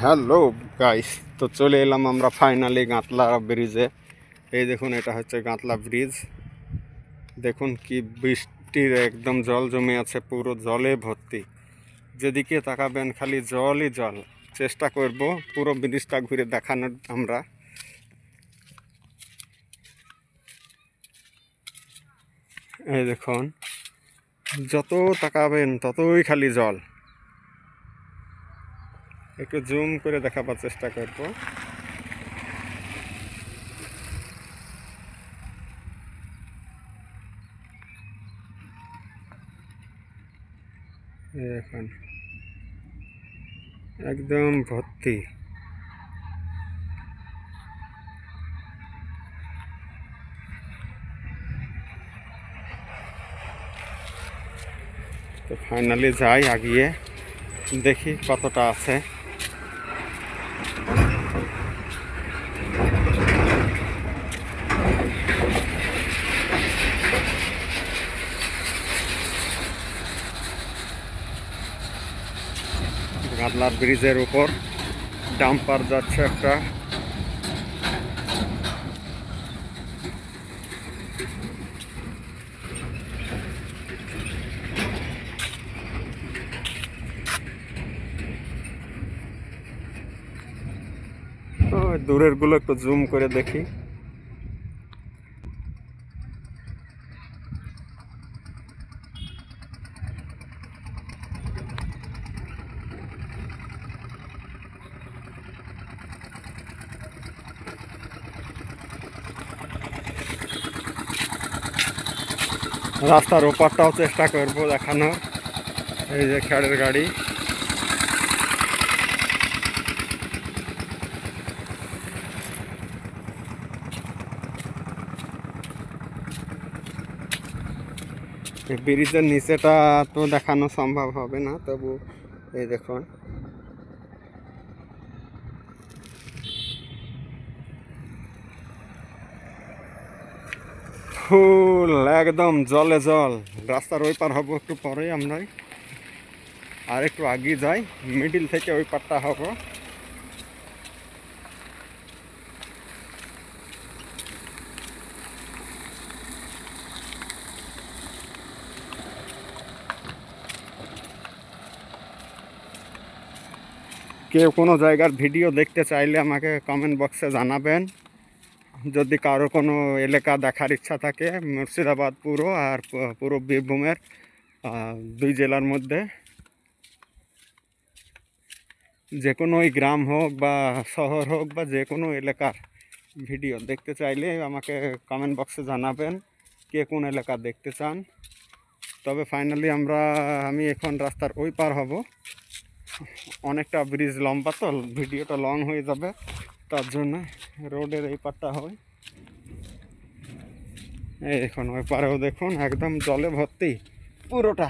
Hello guys, তো চলে এলাম আমরা ফাইনালি গাঁতলা ব্রিজে। এই দেখুন, এটা হচ্ছে গাঁতলা ব্রিজ। দেখুন কি বৃষ্টির একদম জল জমে আছে, পুরো জলে ভর্তি। যেদিকে তাকাবেন খালি জলই জল। চেষ্টা করব পুরো ব্রিজটা ঘুরে দেখানোর আমরা। এই দেখুন, যত তাকাবেন ততই খালি জল। একটু জুম করে দেখাবার চেষ্টা করব। এখন একদম ভর্তি। তো ফাইনালি যাই, আগিয়ে দেখি কতটা আছে। গাঁতলা ব্রিজের উপর ডাম্পার যাচ্ছে একটা। দূরের গুলো একটু জুম করে দেখি। রাস্তার ওপারটাও চেষ্টা করবো দেখানোর। এই যে খেড়ের গাড়ি। এই ব্রিজের নিচেটা তো দেখানো সম্ভব হবে না, তবু এই দেখুন। ফুল একদম জলে জল। রাস্তার ওই পার হবো একটু পরেই আমরা। আর একটু আগে যাই, মিডিল থেকে ওই পারটা হবো। কেউ কোনো জায়গার ভিডিও দেখতে চাইলে আমাকে কমেন্ট বক্সে জানাবেন। যদি কারো কোনো এলাকা দেখার ইচ্ছা থাকে, মুর্শিদাবাদ পুরো আর পুরো বীরভূমের দুই জেলার মধ্যে যে কোনো গ্রাম হোক বা শহর হোক বা যে কোনো এলাকার ভিডিও দেখতে চাইলে আমাকে কমেন্ট বক্সে জানাবেন কে কোন এলাকা দেখতে চান। তবে ফাইনালি আমি এখন রাস্তার ওই পার হব। অনেকটা ব্রিজ লম্বা, তো ভিডিওটা লং হয়ে যাবে, তার জন্য রোডের এই পারটা হয়। এই এখন ওই পারেও দেখুন একদম জলে ভর্তি পুরোটা।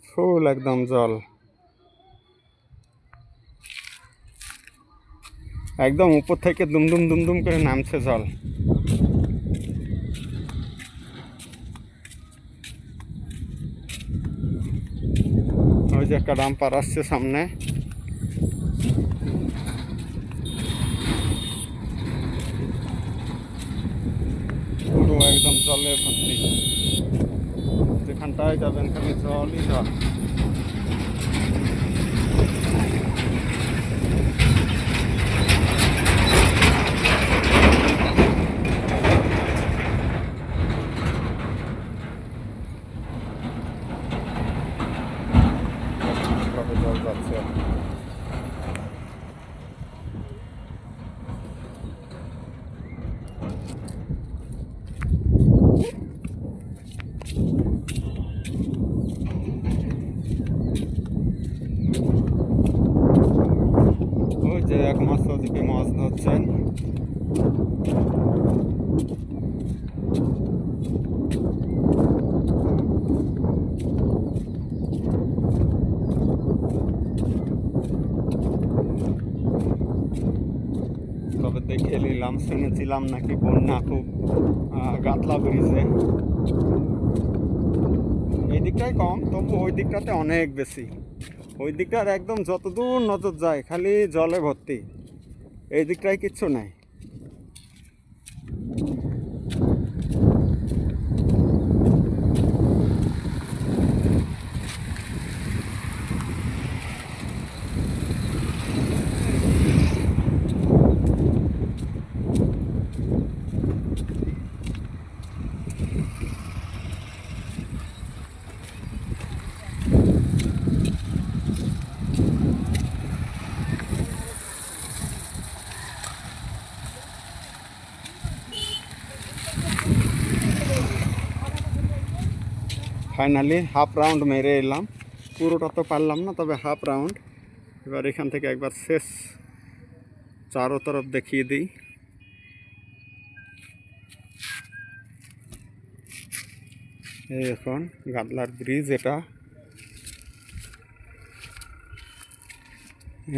ফুল একদম জল, একদম উপর থেকে দুমদুম দুমদুম করে নামছে জল। ওই যে একটা ডাম্পার আসছে সামনে। পুরো একদম জলে ভর্তি, যেখানটায় যাবেন খালি জলই জল। জল যাচ্ছে। দেখে নিলাম, শুনেছিলাম নাকি বন্যা খুব গাতলা ব্রিজে। এই দিকটাই কম, তবু ওই দিকটাতে অনেক বেশি। ওই দিকটার একদম যতদূর নজর যায় খালি জলে ভর্তি, এই দিকটায় কিচ্ছু নাই। ফাইনালি হাফ রাউন্ড মেরে এলাম, পুরোটা তো পারলাম না, তবে হাফ রাউন্ড। এবার এখান থেকে একবার শেষ চারো তরফ দেখিয়ে দিই। এই এখন গাদলার ব্রিজ, এটা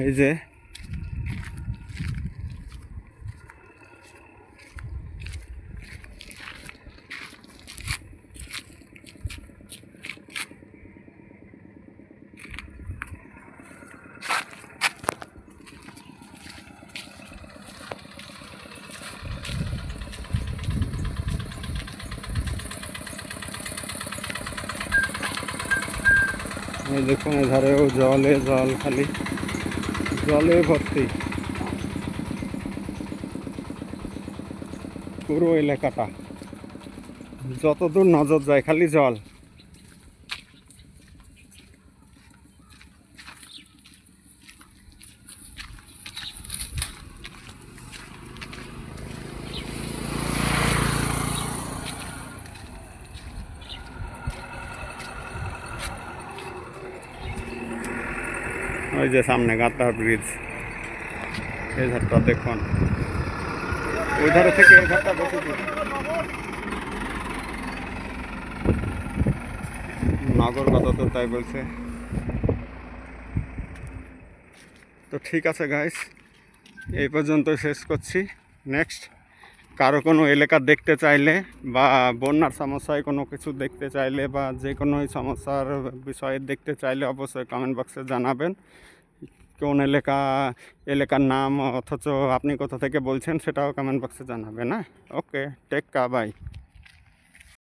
এই যে এই দেখুন, এধারেও জলে জল, খালি জলে ভর্তি পুরো এলাকাটা, যতদূর নজর যায় খালি জল। ওই যে সামনে গাদ্দার ব্রিজ, এই ধারটা দেখুন, ওই ধারে থেকে এই ধারটা বেশি দূর। নগর কত দূর তাই বলছে। তো ঠিক আছে গাইস, এই পর্যন্ত শেষ করছি। নেক্সট কারো কোনো এলাকা দেখতে চাইলে বা বন্যার সমস্যায় কোনো কিছু দেখতে চাইলে বা যে কোনো সমস্যার বিষয়ে দেখতে চাইলে অবশ্যই কমেন্ট বক্সে জানাবেন। কোন এলাকার নাম, অথচ আপনি কোথা থেকে বলছেন সেটাও কমেন্ট বক্সে জানাবেন। হ্যাঁ, ওকে, টেক কেয়ার, বাই।